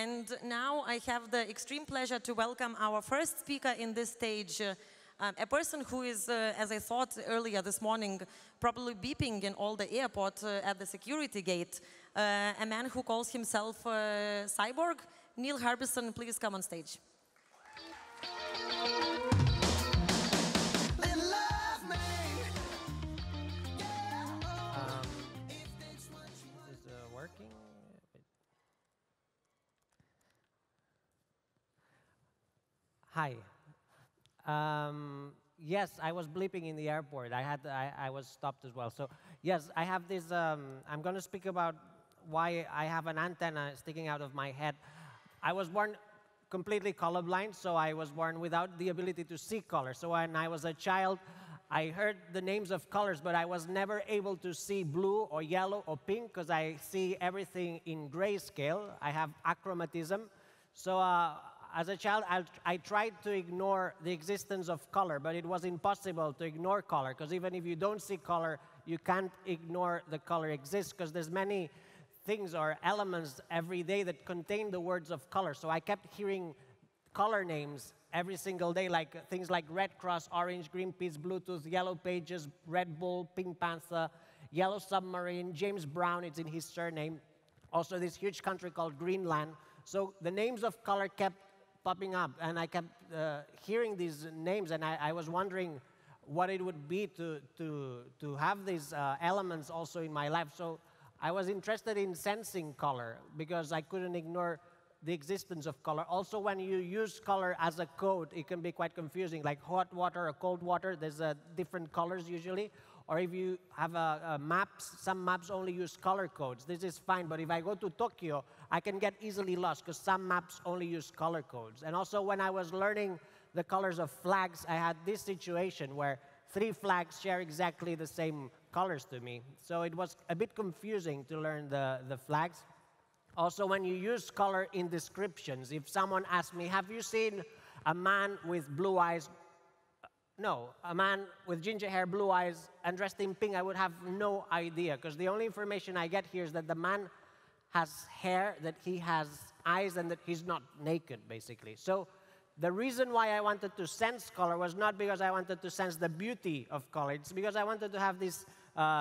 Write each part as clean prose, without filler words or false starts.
And now I have the extreme pleasure to welcome our first speaker in this stage, a person who is, as I thought earlier this morning, probably beeping in all the airport at the security gate, a man who calls himself CYBORG. Neil Harbisson, please come on stage. Is this working? Hi. Yes, I was bleeping in the airport. I was stopped as well. So yes, I have this. I'm going to speak about why I have an antenna sticking out of my head. I was born completely colorblind, so I was born without the ability to see color. So when I was a child, I heard the names of colors, but I was never able to see blue or yellow or pink because I see everything in grayscale. I have achromatism. So as a child, I tried to ignore the existence of color, but it was impossible to ignore color because even if you don't see color, you can't ignore the color exists because there's many things or elements every day that contain the words of color. So I kept hearing color names every single day, like things like Red Cross, Orange, Greenpeace, Bluetooth, Yellow Pages, Red Bull, Pink Panther, Yellow Submarine, James Brown, it's in his surname. Also this huge country called Greenland. So the names of color kept popping up, and I kept hearing these names, and I was wondering what it would be to have these elements also in my life. So I was interested in sensing color because I couldn't ignore the existence of color. Also, when you use color as a code, it can be quite confusing, like hot water or cold water, there's different colors usually. Or if you have maps, some maps only use color codes. This is fine, but if I go to Tokyo, I can get easily lost because some maps only use color codes. And also when I was learning the colors of flags, I had this situation where 3 flags share exactly the same colors to me. So it was a bit confusing to learn the flags. Also, when you use color in descriptions, if someone asks me, have you seen a man with blue eyes? No, a man with ginger hair, blue eyes, and dressed in pink, I would have no idea, because the only information I get here is that the man has hair, that he has eyes, and that he's not naked, basically. So the reason why I wanted to sense color was not because I wanted to sense the beauty of color. It's because I wanted to have this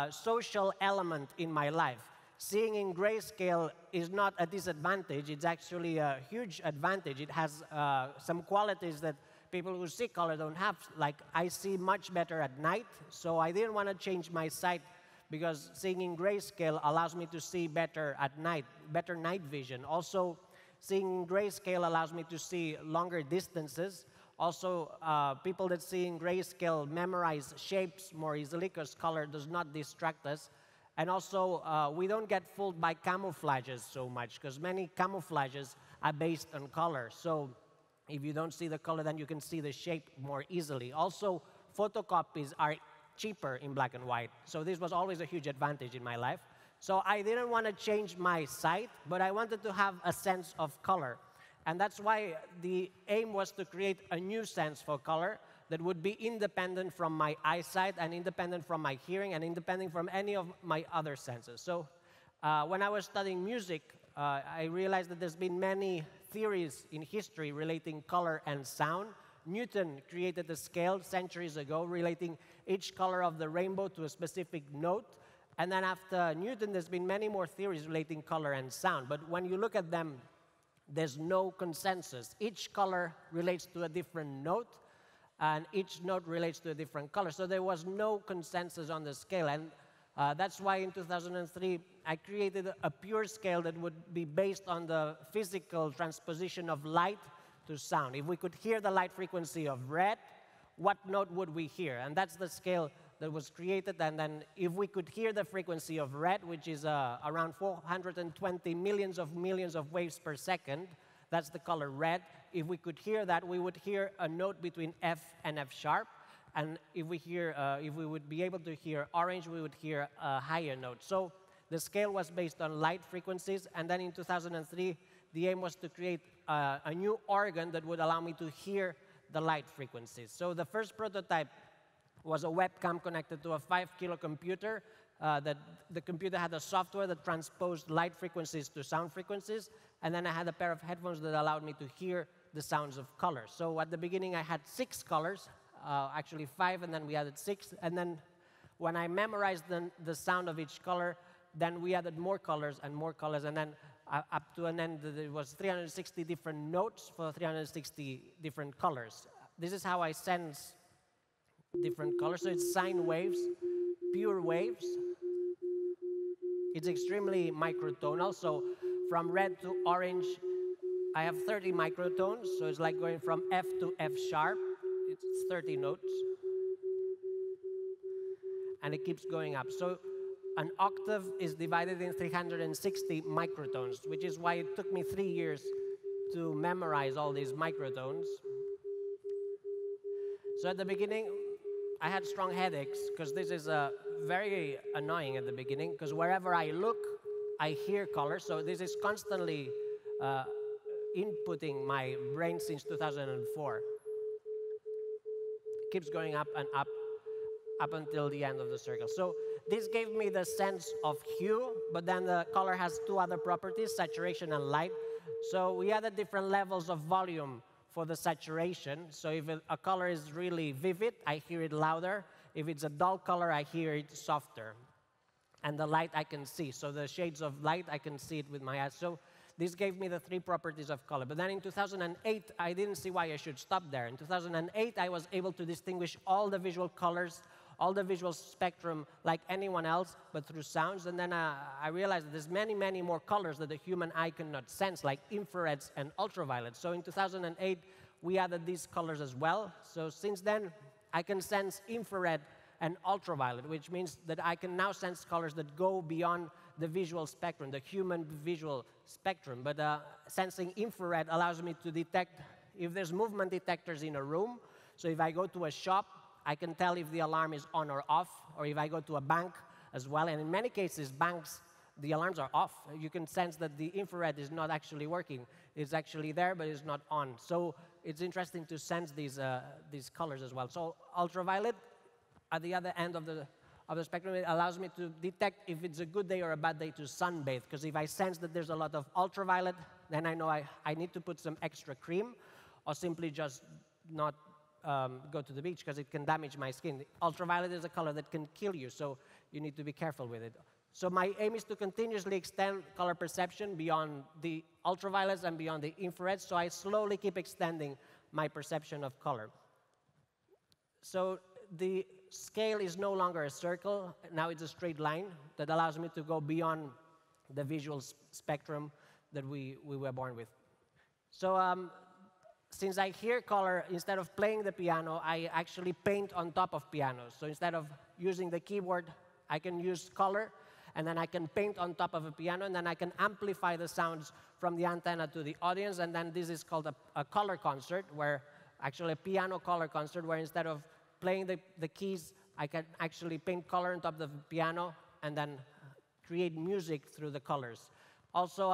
social element in my life. Seeing in grayscale is not a disadvantage. It's actually a huge advantage. It has some qualities that people who see color don't have. Like, I see much better at night, so I didn't want to change my sight because seeing in grayscale allows me to see better at night, better night vision. Also, seeing in grayscale allows me to see longer distances. Also, people that see in grayscale memorize shapes more easily because color does not distract us. And also, we don't get fooled by camouflages so much because many camouflages are based on color. So if you don't see the color, then you can see the shape more easily. Also, photocopies are cheaper in black and white. So this was always a huge advantage in my life. So I didn't want to change my sight, but I wanted to have a sense of color. And that's why the aim was to create a new sense for color that would be independent from my eyesight and independent from my hearing and independent from any of my other senses. So when I was studying music, I realized that there's been many theories in history relating color and sound. Newton created a scale centuries ago relating each color of the rainbow to a specific note. And then after Newton, there's been many more theories relating color and sound. But when you look at them, there's no consensus. Each color relates to a different note, and each note relates to a different color. So there was no consensus on the scale. And that's why in 2003, I created a pure scale that would be based on the physical transposition of light to sound. If we could hear the light frequency of red, what note would we hear? And that's the scale that was created. And then if we could hear the frequency of red, which is around 420 millions of waves per second, that's the color red. If we could hear that, we would hear a note between F and F sharp. And if we would be able to hear orange, we would hear a higher note. So the scale was based on light frequencies. And then in 2003, the aim was to create a new organ that would allow me to hear the light frequencies. So the first prototype was a webcam connected to a 5-kilo computer, that the computer had a software that transposed light frequencies to sound frequencies, and then I had a pair of headphones that allowed me to hear the sounds of colors. So at the beginning, I had 6 colors, actually 5, and then we added 6. And then when I memorized the sound of each color, then we added more colors, and then up to an end, it was 360 different notes for 360 different colors. This is how I sense different colors. So it's sine waves, pure waves. It's extremely microtonal. So from red to orange, I have 30 microtones. So it's like going from F to F sharp. It's 30 notes. And it keeps going up. So an octave is divided in 360 microtones, which is why it took me 3 years to memorize all these microtones. So at the beginning, I had strong headaches, because this is very annoying at the beginning, because wherever I look, I hear colors. So this is constantly inputting my brain since 2004. It keeps going up and up until the end of the circle. So this gave me the sense of hue, but then the color has 2 other properties, saturation and light. So we added different levels of volume for the saturation. So if a color is really vivid, I hear it louder. If it's a dull color, I hear it softer. And the light I can see. So the shades of light, I can see it with my eyes. So this gave me the 3 properties of color. But then in 2008, I didn't see why I should stop there. In 2008, I was able to distinguish all the visual colors, all the visual spectrum like anyone else, but through sounds. And then I realized that there's many, many more colors that the human eye cannot sense, like infrareds and ultraviolet. So in 2008, we added these colors as well. So since then, I can sense infrared and ultraviolet, which means that I can now sense colors that go beyond the visual spectrum, the human visual spectrum. But sensing infrared allows me to detect if there's movement detectors in a room. So if I go to a shop, I can tell if the alarm is on or off, or if I go to a bank as well. And in many cases, banks, the alarms are off. You can sense that the infrared is not actually working. It's actually there, but it's not on. So it's interesting to sense these colors as well. So ultraviolet, at the other end of the spectrum, it allows me to detect if it's a good day or a bad day to sunbathe. Because if I sense that there's a lot of ultraviolet, then I know I need to put some extra cream, or simply just not go to the beach, because it can damage my skin. Ultraviolet is a color that can kill you, so you need to be careful with it. So my aim is to continuously extend color perception beyond the ultraviolets and beyond the infrared, so I slowly keep extending my perception of color. So the scale is no longer a circle. Now it's a straight line that allows me to go beyond the visual spectrum that we were born with. So since I hear color, instead of playing the piano, I actually paint on top of pianos. So instead of using the keyboard, I can use color, and then I can paint on top of a piano, and then I can amplify the sounds from the antenna to the audience, and then this is called a color concert, where actually a piano color concert, where instead of playing the keys, I can actually paint color on top of the piano, and then create music through the colors. Also,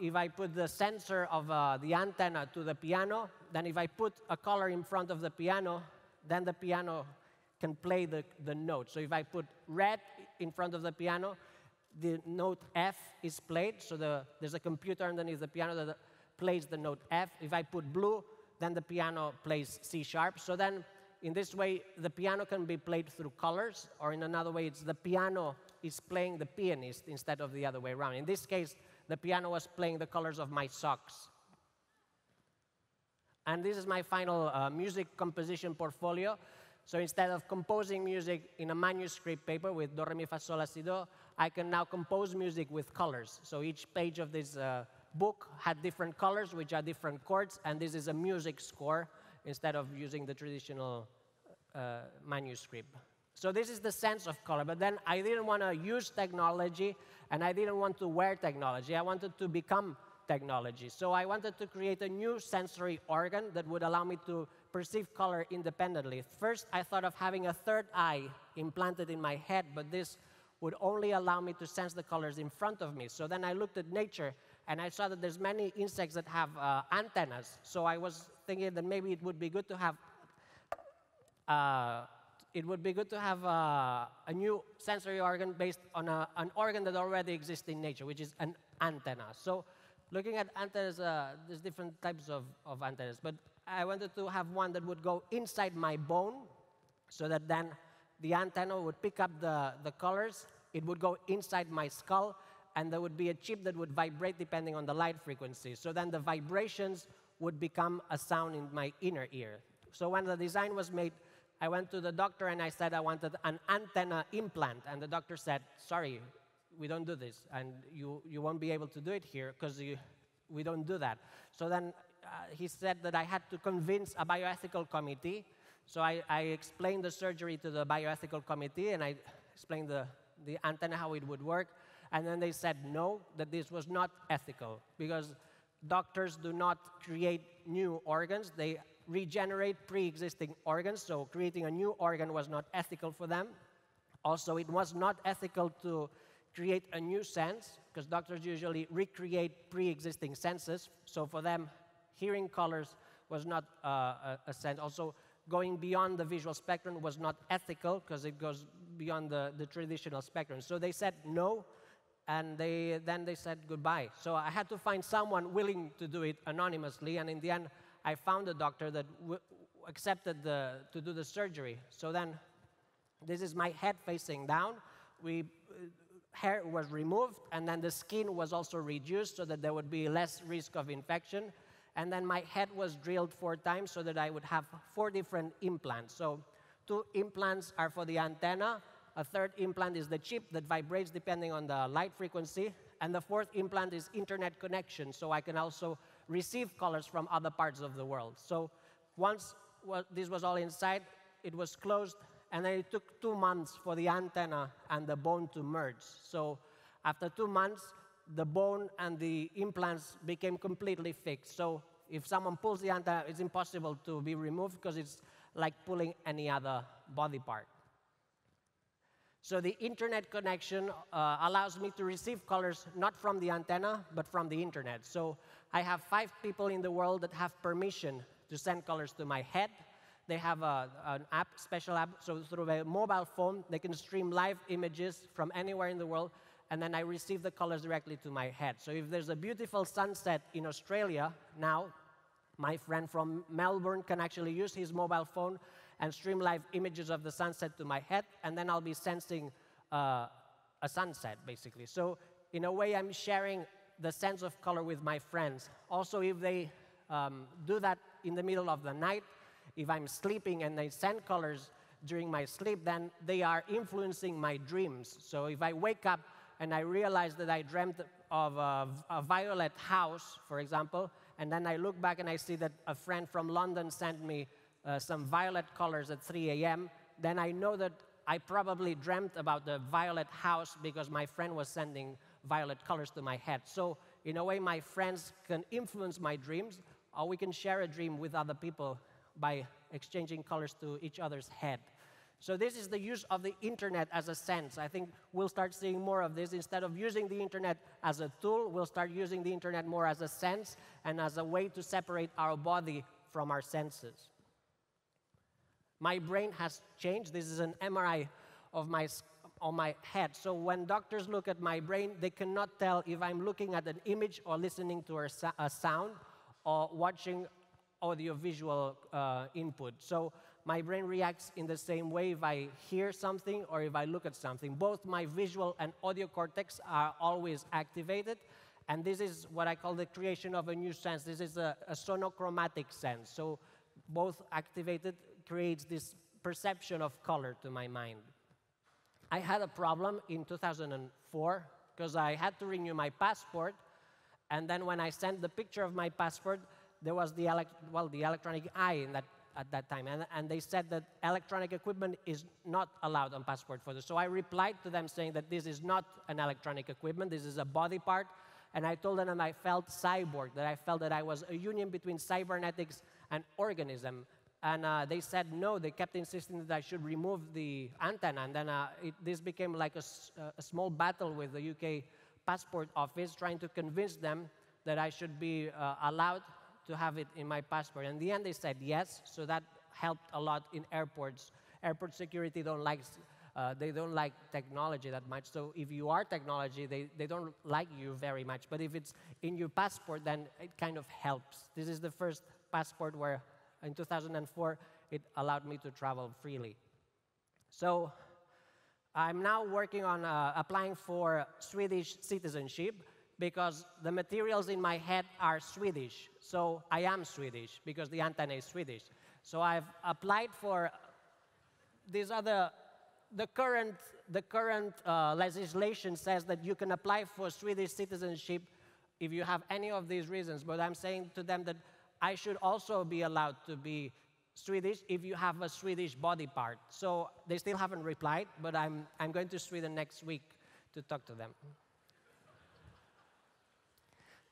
if I put the sensor of the antenna to the piano, then if I put a color in front of the piano, then the piano can play the note. So if I put red in front of the piano, the note F is played. So there's a computer underneath the piano that plays the note F. If I put blue, then the piano plays C sharp. So then, in this way, the piano can be played through colors, or in another way, it's the piano is playing the pianist instead of the other way around. In this case, the piano was playing the colors of my socks. And this is my final music composition portfolio. So instead of composing music in a manuscript paper with do, re, mi, fa, sol, la, si, do, I can now compose music with colors. So each page of this book had different colors, which are different chords, and this is a music score instead of using the traditional manuscript. So this is the sense of color. But then I didn't want to use technology, and I didn't want to wear technology. I wanted to become technology. So I wanted to create a new sensory organ that would allow me to perceive color independently. First, I thought of having a third eye implanted in my head, but this would only allow me to sense the colors in front of me. So then I looked at nature, and I saw that there's many insects that have antennas. So I was thinking that maybe it would be good to have it would be good to have a new sensory organ based on an organ that already exists in nature, which is an antenna. So looking at antennas, there's different types of antennas, but I wanted to have one that would go inside my bone so that then the antenna would pick up the colors. It would go inside my skull, and there would be a chip that would vibrate depending on the light frequency. So then the vibrations would become a sound in my inner ear. So when the design was made, I went to the doctor and I said I wanted an antenna implant. And the doctor said, sorry, we don't do this. And you won't be able to do it here because we don't do that. So then he said that I had to convince a bioethical committee. So I explained the surgery to the bioethical committee, and I explained the antenna, how it would work. And then they said no, that this was not ethical, because doctors do not create new organs. They regenerate pre-existing organs, so creating a new organ was not ethical for them. Also, it was not ethical to create a new sense, because doctors usually recreate pre-existing senses. So for them, hearing colors was not a sense. Also, going beyond the visual spectrum was not ethical, because it goes beyond the traditional spectrum. So they said no, and then they said goodbye. So I had to find someone willing to do it anonymously, and in the end, I found a doctor that accepted to do the surgery. So then, this is my head facing down. Hair was removed, and then the skin was also reduced so that there would be less risk of infection. And then my head was drilled 4 times so that I would have 4 different implants. So 2 implants are for the antenna. A 3rd implant is the chip that vibrates depending on the light frequency. And the 4th implant is internet connection, so I can also receive colors from other parts of the world. So once this was all inside, it was closed, and then it took 2 months for the antenna and the bone to merge. So after 2 months, the bone and the implants became completely fixed. So if someone pulls the antenna, it's impossible to be removed because it's like pulling any other body part. So the internet connection allows me to receive colors not from the antenna, but from the internet. So I have 5 people in the world that have permission to send colors to my head. They have an app, special app, so through a mobile phone, they can stream live images from anywhere in the world, and then I receive the colors directly to my head. So if there's a beautiful sunset in Australia now, my friend from Melbourne can actually use his mobile phone and stream live images of the sunset to my head, and then I'll be sensing a sunset, basically. So in a way, I'm sharing the sense of color with my friends. Also, if they do that in the middle of the night, if I'm sleeping and they send colors during my sleep, then they are influencing my dreams. So if I wake up and I realize that I dreamt of a violet house, for example, and then I look back and I see that a friend from London sent me some violet colors at 3 a.m., then I know that I probably dreamt about the violet house because my friend was sending violet colors to my head. So in a way, my friends can influence my dreams, or we can share a dream with other people by exchanging colors to each other's head. So this is the use of the internet as a sense. I think we'll start seeing more of this. Instead of using the internet as a tool, we'll start using the internet more as a sense and as a way to separate our body from our senses. My brain has changed. This is an MRI of on my head. So when doctors look at my brain, they cannot tell if I'm looking at an image or listening to a sound or watching audiovisual input. So my brain reacts in the same way if I hear something or if I look at something. Both my visual and audio cortex are always activated, and this is what I call the creation of a new sense. This is a sonochromatic sense. So both activated creates this perception of color to my mind. I had a problem in 2004 because I had to renew my passport, and then when I sent the picture of my passport, there was the electronic eye at that time, and they said that electronic equipment is not allowed on passport photos. So I replied to them saying that this is not an electronic equipment, this is a body part, and I told them that I felt cyborg, that I felt that I was a union between cybernetics and organism. And they said no, they kept insisting that I should remove the antenna, and then this became like a small battle with the UK passport office, trying to convince them that I should be allowed to have it in my passport. In the end, they said yes, so that helped a lot in airports airport security they don't like technology that much. So if you are technology, they don't like you very much. But if it's in your passport, then it kind of helps. This is the first passport where in 2004, it allowed me to travel freely. So I'm now working on applying for Swedish citizenship because the materials in my head are Swedish. So I am Swedish because the antenna is Swedish. So I've applied for these other. The current legislation says that you can apply for Swedish citizenship if you have any of these reasons, but I'm saying to them that I should also be allowed to be Swedish if you have a Swedish body part. So they still haven't replied, but I'm going to Sweden next week to talk to them.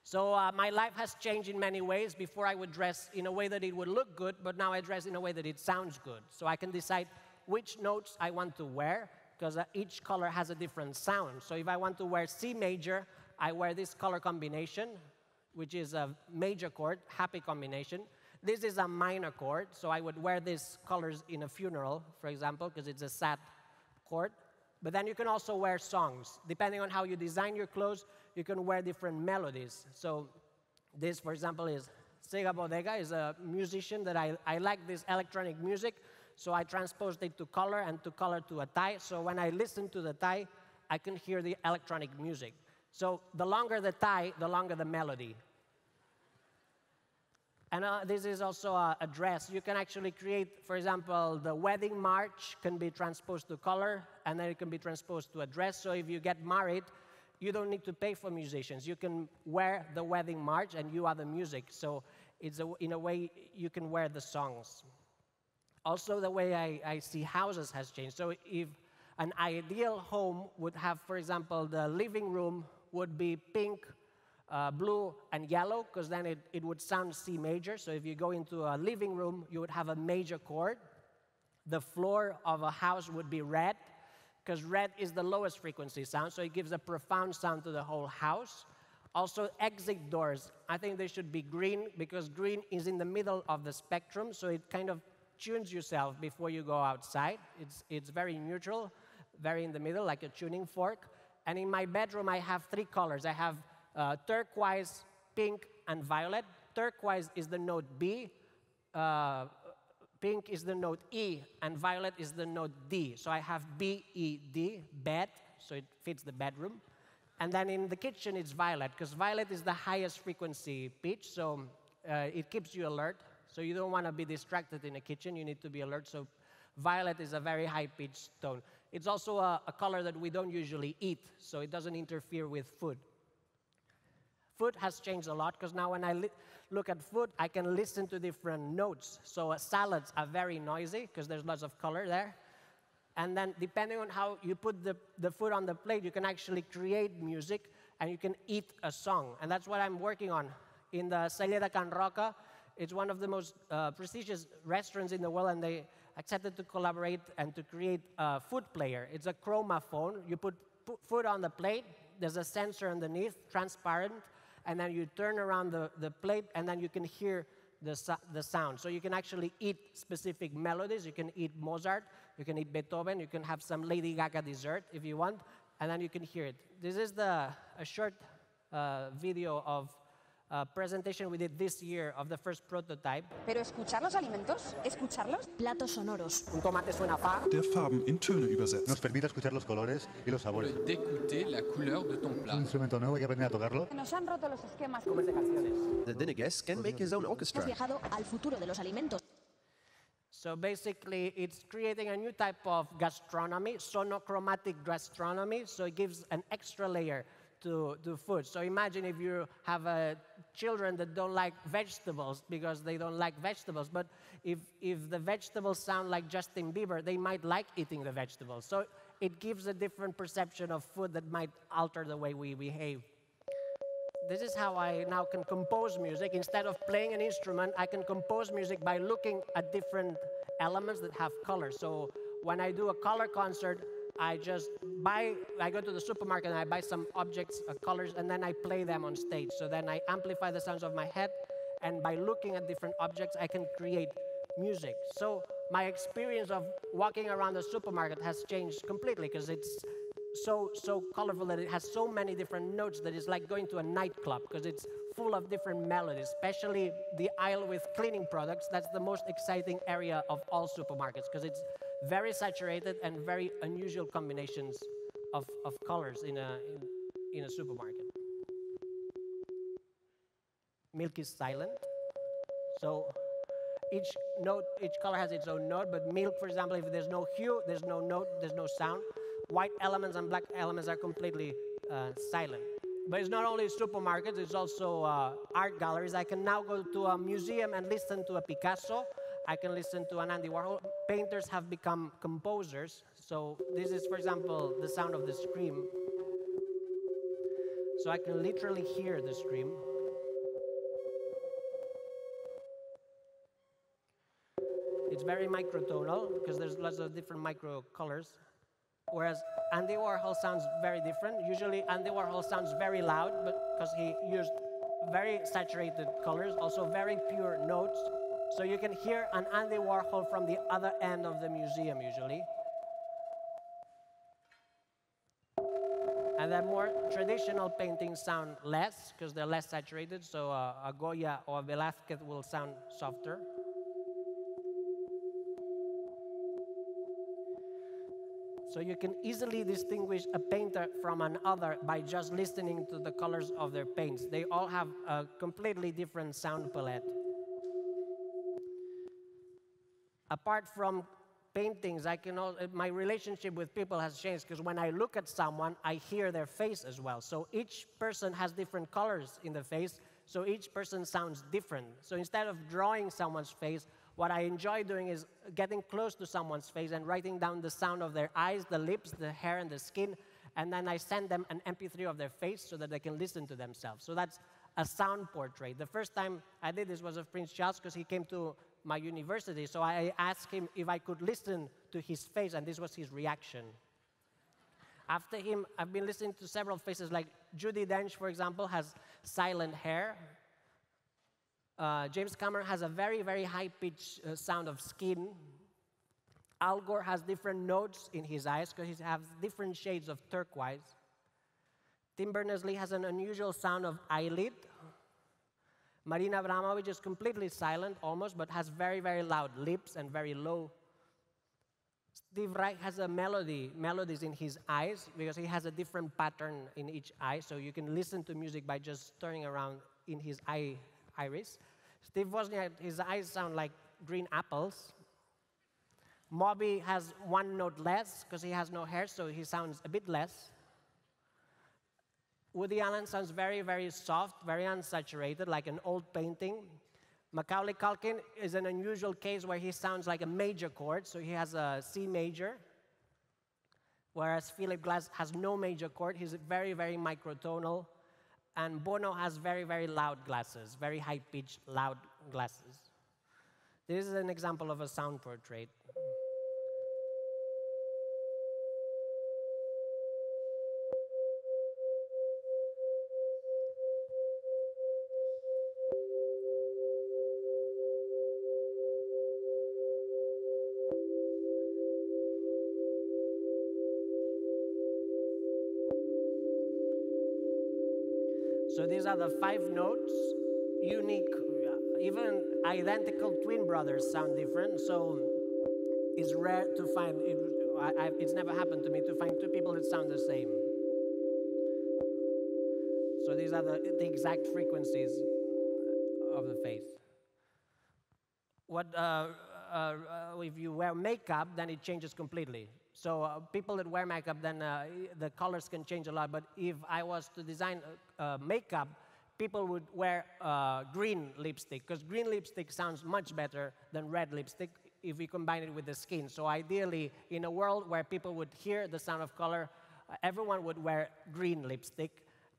So my life has changed in many ways. Before I would dress in a way that it would look good, but now I dress in a way that it sounds good. So I can decide which notes I want to wear, because each color has a different sound. So if I want to wear C major, I wear this color combination, which is a major chord, happy combination. This is a minor chord, so I would wear these colors in a funeral, for example, because it's a sad chord. But then you can also wear songs. Depending on how you design your clothes, you can wear different melodies. So this, for example, is CYBORG, is a musician that I like this electronic music. So I transposed it to color and to color to a tie. So when I listen to the tie, I can hear the electronic music. So the longer the tie, the longer the melody. And this is also a dress. You can actually create, for example, the wedding march can be transposed to color, and then it can be transposed to a dress. So if you get married, you don't need to pay for musicians. You can wear the wedding march, and you are the music. So it's in a way, you can wear the songs. Also, the way I see houses has changed. So if an ideal home would have, for example, the living room would be pink, blue, and yellow, because then it would sound C major. So if you go into a living room, you would have a major chord. The floor of a house would be red, because red is the lowest frequency sound, so it gives a profound sound to the whole house. Also, exit doors, I think they should be green, because green is in the middle of the spectrum, so it kind of tunes yourself before you go outside. It's very neutral, very in the middle, like a tuning fork. And in my bedroom, I have three colors. I have turquoise, pink, and violet. Turquoise is the note B, pink is the note E, and violet is the note D. So I have B, E, D, bed, so it fits the bedroom. And then in the kitchen, it's violet, because violet is the highest frequency pitch, so it keeps you alert. So you don't want to be distracted in a kitchen. You need to be alert. So violet is a very high-pitched tone. It's also a color that we don't usually eat, so it doesn't interfere with food. Food has changed a lot, because now when I look at food, I can listen to different notes. So salads are very noisy, because there's lots of color there. And then depending on how you put the food on the plate, you can actually create music, and you can eat a song. And that's what I'm working on. In the Celler de Can Roca, it's one of the most prestigious restaurants in the world, and they accepted to collaborate and to create a food player. It's a chromaphone. You put food on the plate, there's a sensor underneath, transparent, and then you turn around the plate, and then you can hear the sound. So you can actually eat specific melodies. You can eat Mozart, you can eat Beethoven, you can have some Lady Gaga dessert if you want, and then you can hear it. This is a short video of presentation we did this year of the first prototype. Pero escuchar los alimentos, escucharlos. Platos sonoros. Un tomate suena fa. Der Farben in Töne übersetzt. Nos permite escuchar los colores y los sabores. D'écouter la couleur de ton plat. Un instrumento nuevo, hay que aprender a tocarlo. Nos han roto los esquemas. Comer de canciones. Then a guest can make his own orchestra. Hemos viajado al futuro de los alimentos. So basically, it's creating a new type of gastronomy, sonochromatic gastronomy, so it gives an extra layer to food. So imagine if you have children that don't like vegetables because they don't like vegetables, but if the vegetables sound like Justin Bieber, they might like eating the vegetables. So it gives a different perception of food that might alter the way we behave. This is how I now can compose music. Instead of playing an instrument, I can compose music by looking at different elements that have color. So when I do a color concert, I go to the supermarket and I buy some objects, colors, and then I play them on stage. So then I amplify the sounds of my head, and by looking at different objects, I can create music. So my experience of walking around the supermarket has changed completely because it's so colorful that it has so many different notes that it's like going to a nightclub because it's full of different melodies, especially the aisle with cleaning products. That's the most exciting area of all supermarkets because it's very saturated and very unusual combinations of colors in a supermarket. Milk is silent. So each color has its own note, but milk, for example, if there's no hue, there's no note, there's no sound. White elements and black elements are completely silent. But it's not only supermarkets, it's also art galleries. I can now go to a museum and listen to a Picasso. I can listen to an Andy Warhol. Painters have become composers. So this is, for example, the sound of the scream. So I can literally hear the scream. It's very microtonal because there's lots of different micro colors. Whereas Andy Warhol sounds very different. Usually Andy Warhol sounds very loud, but because he used very saturated colors, also very pure notes. So you can hear an Andy Warhol from the other end of the museum usually. And then more traditional paintings sound less because they're less saturated. So a Goya or a Velázquez will sound softer. So you can easily distinguish a painter from another by just listening to the colors of their paints. They all have a completely different sound palette. Apart from paintings, my relationship with people has changed because when I look at someone, I hear their face as well. So each person has different colors in the face, so each person sounds different. So instead of drawing someone's face, what I enjoy doing is getting close to someone's face and writing down the sound of their eyes, the lips, the hair, and the skin, and then I send them an MP3 of their face so that they can listen to themselves. So that's a sound portrait. The first time I did this was of Prince Charles because he came to my university, so I asked him if I could listen to his face, and this was his reaction. After him, I've been listening to several faces, like Judi Dench, for example, has silent hair. James Cameron has a very, very high-pitched sound of skin. Al Gore has different notes in his eyes because he has different shades of turquoise. Tim Berners-Lee has an unusual sound of eyelid. Marina Abramovic is completely silent, almost, but has very, very loud lips and very low. Steve Reich has a melodies in his eyes because he has a different pattern in each eye, so you can listen to music by just turning around in his iris. Steve Wozniak, his eyes sound like green apples. Moby has one note less because he has no hair, so he sounds a bit less. Woody Allen sounds very, very soft, very unsaturated, like an old painting. Macaulay Culkin is an unusual case where he sounds like a major chord, so he has a C major, whereas Philip Glass has no major chord. He's very, very microtonal. And Bono has very, very loud glasses, very high-pitched, loud glasses. This is an example of a sound portrait. So these are the 5 notes, unique, even identical twin brothers sound different. So it's rare to find, it's never happened to me to find 2 people that sound the same. So these are the exact frequencies of the face. If you wear makeup, then it changes completely. So people that wear makeup, then the colors can change a lot. But if I was to design makeup, people would wear green lipstick, because green lipstick sounds much better than red lipstick if we combine it with the skin. So ideally, in a world where people would hear the sound of color, everyone would wear green lipstick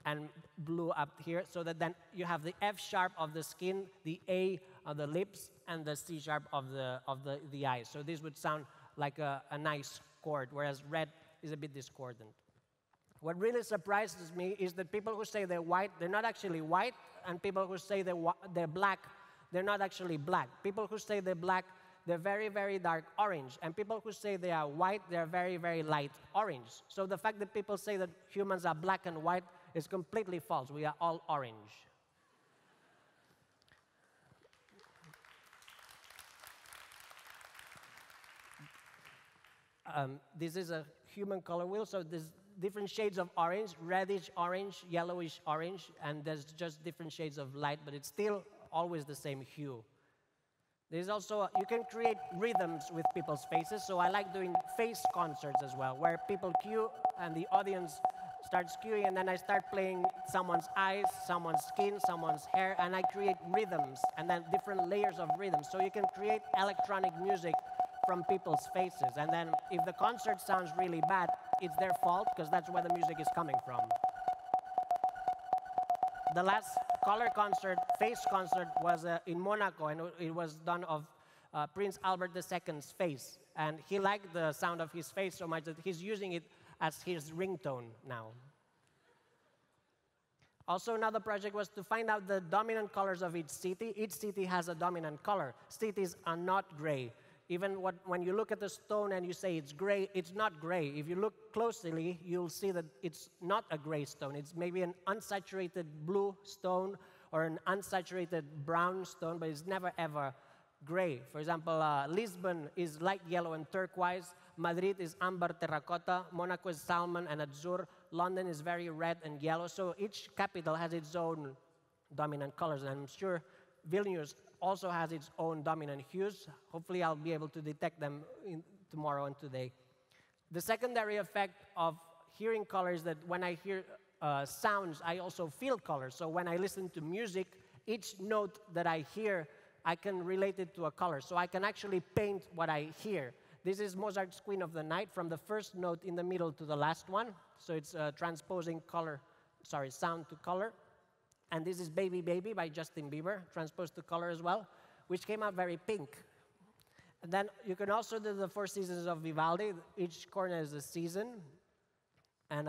and blue up here, so that then you have the F sharp of the skin, the A of the lips, and the C sharp of the eyes. So this would sound like a nice chord, whereas red is a bit discordant. What really surprises me is that people who say they're white, they're not actually white, and people who say they're black, they're not actually black. People who say they're black they're very, very dark orange. And people who say they are white, they're very, very light orange. So the fact that people say that humans are black and white is completely false. We are all orange. This is a human color wheel, so there's different shades of orange, reddish orange, yellowish orange, and there's just different shades of light, but it's still always the same hue. There's also, you can create rhythms with people's faces, so I like doing face concerts as well, where people cue and the audience starts cueing, and then I start playing someone's eyes, someone's skin, someone's hair, and I create rhythms, and then different layers of rhythms. So you can create electronic music from people's faces, and then if the concert sounds really bad, it's their fault, because that's where the music is coming from. The last color concert, face concert, was in Monaco, and it was done of Prince Albert II's face. And he liked the sound of his face so much that he's using it as his ringtone now. Also, another project was to find out the dominant colors of each city. Each city has a dominant color. Cities are not gray. Even when you look at the stone and you say it's gray, it's not gray. If you look closely, you'll see that it's not a gray stone. It's maybe an unsaturated blue stone or an unsaturated brown stone, but it's never, ever gray. For example, Lisbon is light yellow and turquoise. Madrid is amber terracotta. Monaco is salmon and azure. London is very red and yellow. So each capital has its own dominant colors, and I'm sure Vilnius also has its own dominant hues. Hopefully, I'll be able to detect them tomorrow and today. The secondary effect of hearing color is that when I hear sounds, I also feel color. So when I listen to music, each note that I hear, I can relate it to a color. So I can actually paint what I hear. This is Mozart's Queen of the Night, from the first note in the middle to the last one. So it's transposing sound to color. And this is Baby Baby by Justin Bieber, transposed to color as well, which came out very pink. And then you can also do the 4 seasons of Vivaldi. Each corner is a season. And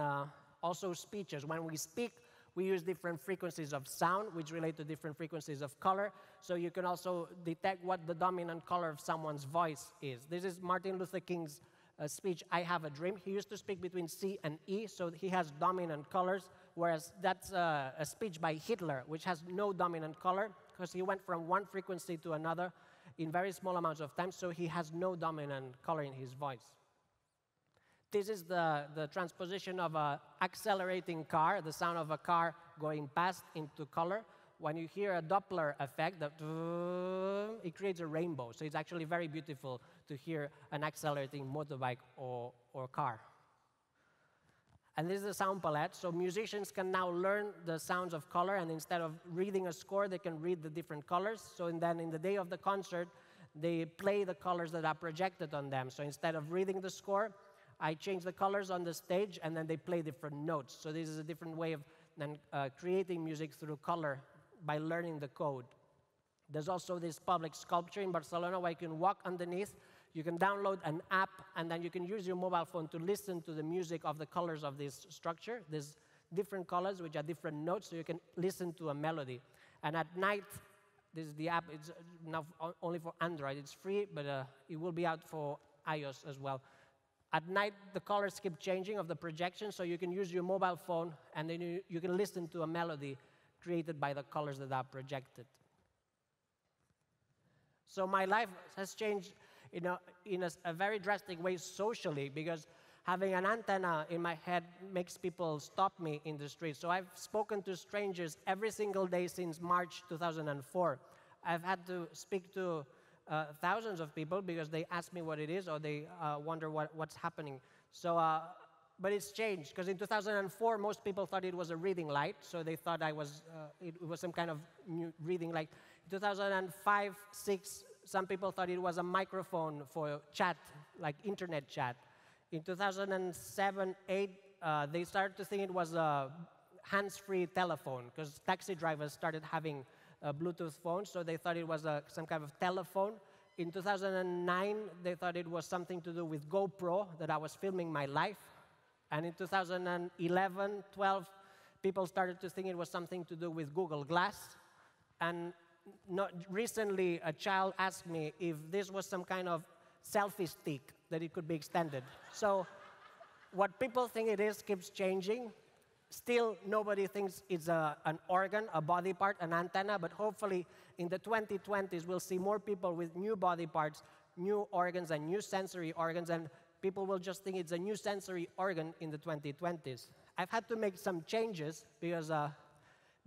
also speeches. When we speak, we use different frequencies of sound, which relate to different frequencies of color. So you can also detect what the dominant color of someone's voice is. This is Martin Luther King's speech, I Have a Dream. He used to speak between C and E, so he has dominant colors, whereas that's a speech by Hitler, which has no dominant color, because he went from one frequency to another in very small amounts of time, so he has no dominant color in his voice. This is the transposition of an accelerating car, the sound of a car going past into color. When you hear a Doppler effect, it creates a rainbow. So it's actually very beautiful to hear an accelerating motorbike or car. And this is the sound palette. So musicians can now learn the sounds of color, and instead of reading a score, they can read the different colors. So then in the day of the concert, they play the colors that are projected on them. So instead of reading the score, I change the colors on the stage, and then they play different notes. So this is a different way of then creating music through color by learning the code. There's also this public sculpture in Barcelona where you can walk underneath. You can download an app, and then you can use your mobile phone to listen to the music of the colors of this structure. There's different colors, which are different notes, so you can listen to a melody. And at night, this is the app. It's now only for Android. It's free, but it will be out for iOS as well. At night, the colors keep changing of the projection, so you can use your mobile phone, and then you can listen to a melody created by the colors that are projected. So my life has changed in a very drastic way socially, because having an antenna in my head makes people stop me in the street. So I've spoken to strangers every single day since March 2004. I've had to speak to thousands of people because they ask me what it is, or they wonder what's happening. So, but it's changed, because in 2004, most people thought it was a reading light, so they thought it was some kind of new reading light. In 2005, 6, some people thought it was a microphone for chat, like internet chat. In 2007, 8, they started to think it was a hands-free telephone, because taxi drivers started having Bluetooth phones, so they thought it was some kind of telephone. In 2009, they thought it was something to do with GoPro, that I was filming my life. And in 2011, 12, people started to think it was something to do with Google Glass. And recently, a child asked me if this was some kind of selfie stick that it could be extended. So what people think it is keeps changing. Still, nobody thinks it's an organ, a body part, an antenna, but hopefully in the 2020s, we'll see more people with new body parts, new organs, and new sensory organs, and people will just think it's a new sensory organ in the 2020s. I've had to make some changes because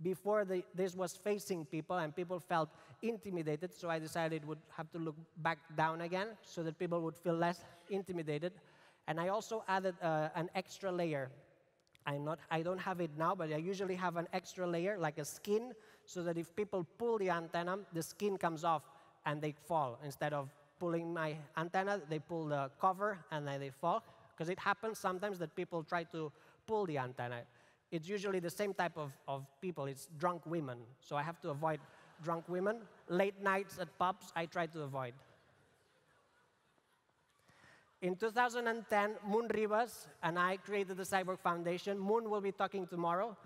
before this was facing people and people felt intimidated, so I decided it would have to look back down again so that people would feel less intimidated. And I also added an extra layer. I don't have it now, but I usually have an extra layer, like a skin, so that if people pull the antenna, the skin comes off and they fall. Instead of pulling my antenna, they pull the cover and then they fall. Because it happens sometimes that people try to pull the antenna. It's usually the same type of people. It's drunk women. So I have to avoid drunk women. Late nights at pubs, I try to avoid. In 2010, Moon Rivas and I created the CYBORG Foundation. Moon will be talking tomorrow.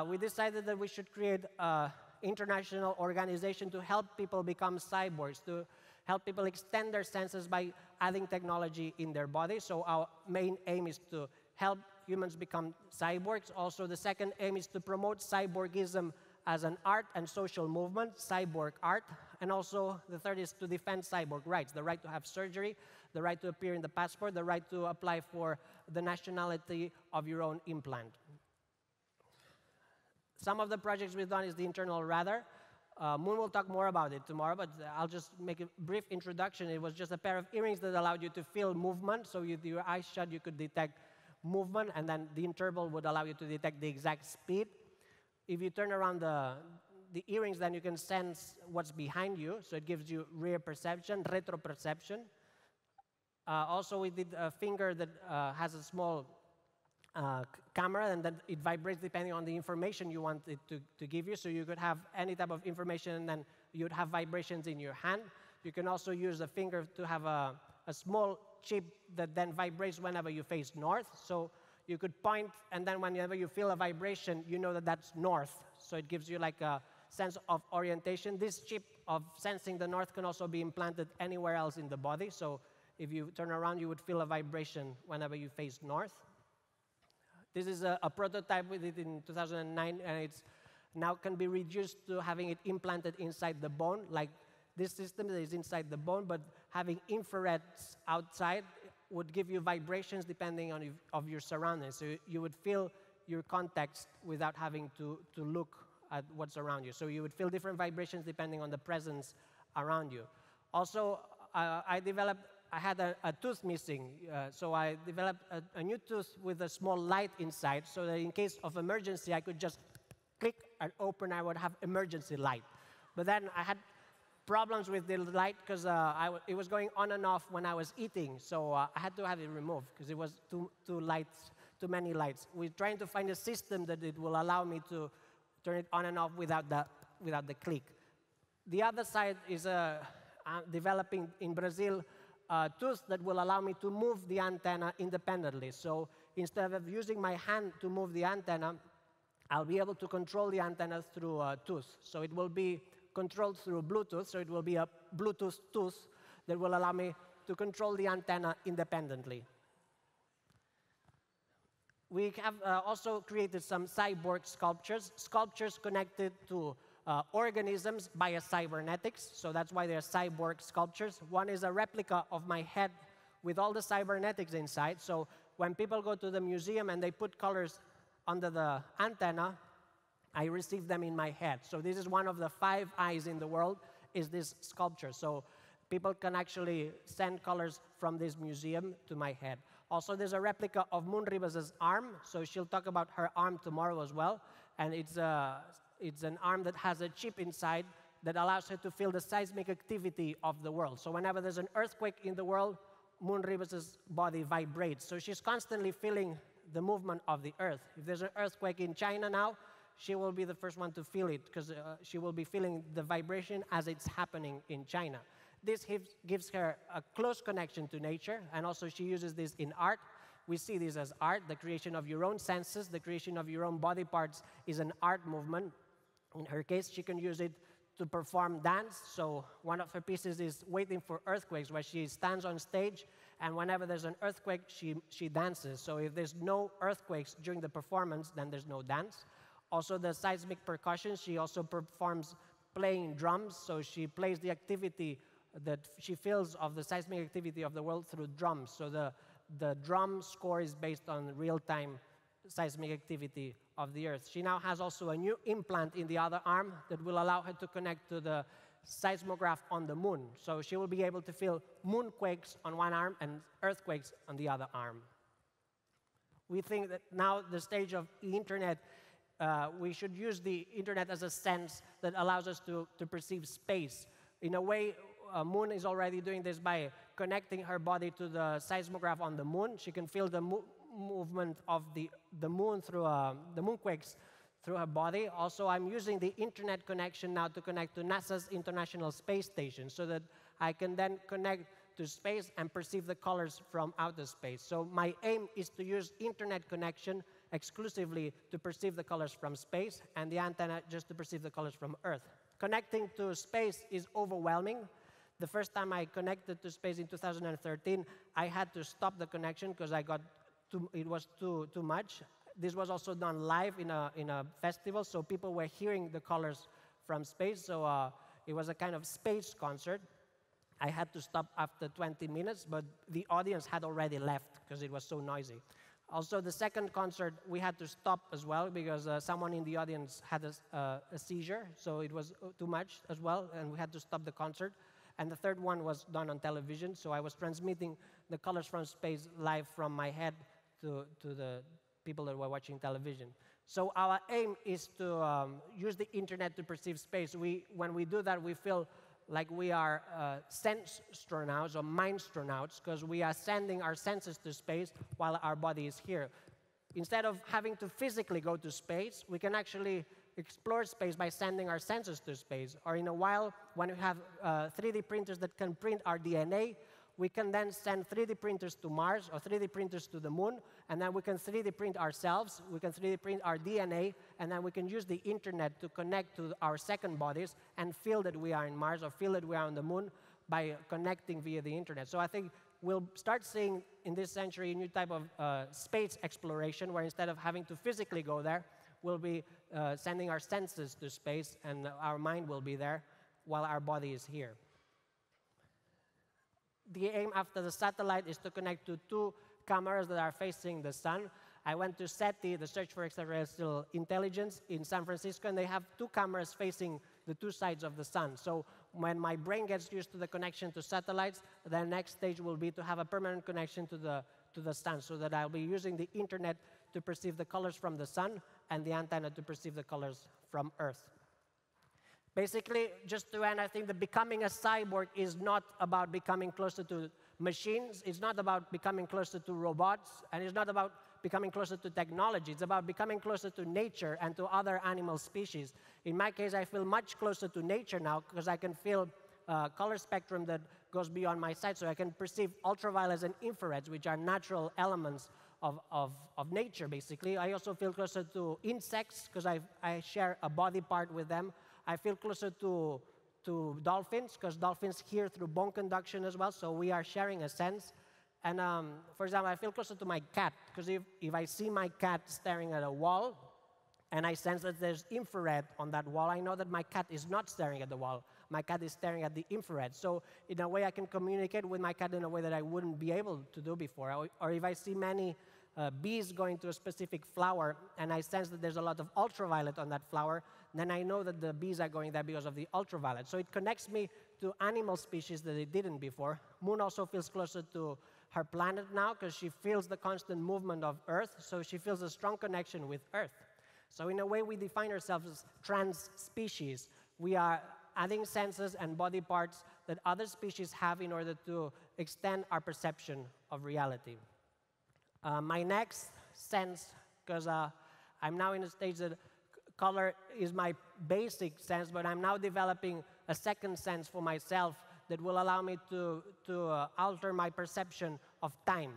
We decided that we should create an international organization to help people become cyborgs, to help people extend their senses by adding technology in their body. So our main aim is to help humans become cyborgs. Also, the second aim is to promote cyborgism as an art and social movement, cyborg art. And also, the third is to defend cyborg rights, the right to have surgery, the right to appear in the passport, the right to apply for the nationality of your own implant. Some of the projects we've done is the internal radar. Moon will talk more about it tomorrow, but I'll just make a brief introduction. It was just a pair of earrings that allowed you to feel movement. So with your eyes shut, you could detect movement, and then the interval would allow you to detect the exact speed. If you turn around the earrings, then you can sense what's behind you. So it gives you rear perception, retroperception. Also, we did a finger that has a small camera, and then it vibrates depending on the information you want it to give you. So you could have any type of information, and then you'd have vibrations in your hand. You can also use a finger to have a small chip that then vibrates whenever you face north. So you could point, and then whenever you feel a vibration, you know that that's north. So it gives you like a sense of orientation. This chip of sensing the north can also be implanted anywhere else in the body. So if you turn around, you would feel a vibration whenever you face north. This is a prototype we did in 2009, and it's now can be reduced to having it implanted inside the bone, like this system that is inside the bone, but having infrareds outside would give you vibrations depending on your surroundings. So you would feel your context without having to look at what's around you. So you would feel different vibrations depending on the presence around you. Also, I had a tooth missing, so I developed a new tooth with a small light inside, so that in case of emergency, I could just click and open, I would have emergency light. But then I had problems with the light because it was going on and off when I was eating, so I had to have it removed because it was too many lights. We're trying to find a system that it will allow me to turn it on and off without the click. The other side is developing in Brazil tooth that will allow me to move the antenna independently. So instead of using my hand to move the antenna, I'll be able to control the antenna through a tooth. So it will be controlled through Bluetooth, so it will be a Bluetooth tooth that will allow me to control the antenna independently. We have also created some cyborg sculptures connected to organisms via cybernetics, so that's why they're cyborg sculptures. One is a replica of my head with all the cybernetics inside, so when people go to the museum and they put colors under the antenna, I receive them in my head. So this is one of the 5 eyes in the world, is this sculpture. So people can actually send colors from this museum to my head. Also, there's a replica of Moon Rivas' arm, so she'll talk about her arm tomorrow as well, and it's an arm that has a chip inside that allows her to feel the seismic activity of the world. So whenever there's an earthquake in the world, Moon Rivas' body vibrates. So she's constantly feeling the movement of the earth. If there's an earthquake in China now, she will be the first one to feel it because she will be feeling the vibration as it's happening in China. This gives her a close connection to nature, and also she uses this in art. We see this as art. The creation of your own senses, the creation of your own body parts is an art movement. In her case, she can use it to perform dance. So one of her pieces is Waiting for Earthquakes, where she stands on stage, and whenever there's an earthquake, she dances. So if there's no earthquakes during the performance, then there's no dance. Also, the seismic percussion, she also performs playing drums. So she plays the activity that she feels of the seismic activity of the world through drums. So the drum score is based on real-time seismic activity of the Earth. She now has also a new implant in the other arm that will allow her to connect to the seismograph on the moon. So she will be able to feel moonquakes on one arm and earthquakes on the other arm. We think that now the stage of the internet, we should use the internet as a sense that allows us to perceive space. In a way, Moon is already doing this by connecting her body to the seismograph on the moon. She can feel the movement of the moon through the moonquakes through her body. Also, I'm using the internet connection now to connect to NASA's International Space Station so that I can then connect to space and perceive the colors from outer space. So my aim is to use internet connection exclusively to perceive the colors from space, and the antenna just to perceive the colors from Earth. Connecting to space is overwhelming. The first time I connected to space in 2013, I had to stop the connection because it was too much. This was also done live in a festival, so people were hearing the colors from space. So it was a kind of space concert. I had to stop after 20 minutes, but the audience had already left because it was so noisy. Also, the second concert, we had to stop as well because someone in the audience had a seizure, so it was too much as well, and we had to stop the concert. And the third one was done on television, so I was transmitting the colors from space live from my head to the people that were watching television. So our aim is to use the internet to perceive space. When we do that, we feel like we are sense-stronauts or mind-stronauts because we are sending our senses to space while our body is here. Instead of having to physically go to space, we can actually explore space by sending our senses to space. Or in a while, when we have 3D printers that can print our DNA, we can then send 3D printers to Mars or 3D printers to the moon, and then we can 3D print ourselves, we can 3D print our DNA, and then we can use the internet to connect to our second bodies and feel that we are in Mars or feel that we are on the moon by connecting via the internet. So I think we'll start seeing in this century a new type of space exploration where instead of having to physically go there, we'll be sending our senses to space and our mind will be there while our body is here. The aim after the satellite is to connect to 2 cameras that are facing the sun. I went to SETI, the Search for Extraterrestrial Intelligence, in San Francisco, and they have 2 cameras facing the 2 sides of the sun. So when my brain gets used to the connection to satellites, the next stage will be to have a permanent connection to the sun, so that I'll be using the internet to perceive the colors from the sun and the antenna to perceive the colors from Earth. Basically, just to end, I think that becoming a cyborg is not about becoming closer to machines, it's not about becoming closer to robots, and it's not about becoming closer to technology. It's about becoming closer to nature and to other animal species. In my case, I feel much closer to nature now because I can feel color spectrum that goes beyond my sight, so I can perceive ultraviolets and infrareds, which are natural elements of nature, basically. I also feel closer to insects because I share a body part with them. I feel closer to dolphins because dolphins hear through bone conduction as well, so we are sharing a sense. And for example, I feel closer to my cat because if I see my cat staring at a wall and I sense that there's infrared on that wall, I know that my cat is not staring at the wall. My cat is staring at the infrared. So in a way, I can communicate with my cat in a way that I wouldn't be able to do before. Or if I see many bees going to a specific flower and I sense that there's a lot of ultraviolet on that flower, then I know that the bees are going there because of the ultraviolet. So it connects me to animal species that it didn't before. Moon also feels closer to her planet now because she feels the constant movement of Earth, so she feels a strong connection with Earth. So in a way, we define ourselves as trans species. We are adding senses and body parts that other species have in order to extend our perception of reality. My next sense, because I'm now in a stage that color is my basic sense, but I'm now developing a second sense for myself that will allow me to alter my perception of time.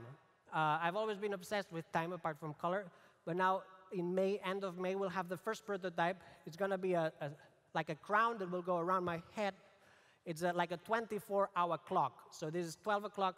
I've always been obsessed with time apart from color, but now in May, end of May, we'll have the first prototype. It's going to be a like a crown that will go around my head. It's like a 24-hour clock. So this is 12 o'clock,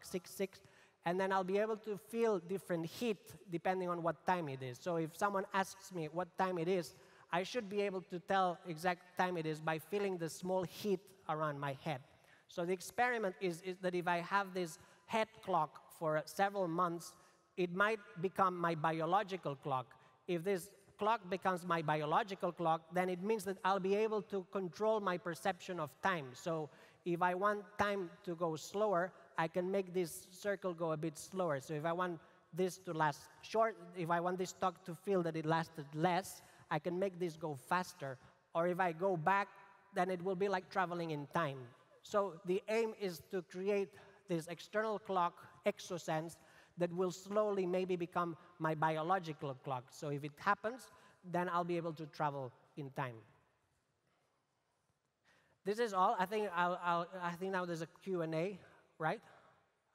6, 6. And then I'll be able to feel different heat depending on what time it is. So if someone asks me what time it is, I should be able to tell exact time it is by feeling the small heat around my head. So the experiment is that if I have this head clock for several months, it might become my biological clock. If this clock becomes my biological clock, then it means that I'll be able to control my perception of time. So if I want time to go slower, I can make this circle go a bit slower. So if I want this to last short, if I want this talk to feel that it lasted less, I can make this go faster. Or if I go back, then it will be like traveling in time. So the aim is to create this external clock, exosense, that will slowly maybe become my biological clock. So if it happens, then I'll be able to travel in time. This is all. I think now there's a Q&A, right?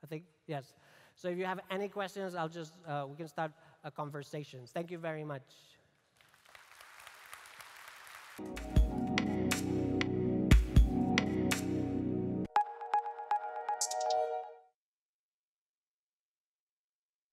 I think, yes. So if you have any questions, we can start a conversation. Thank you very much.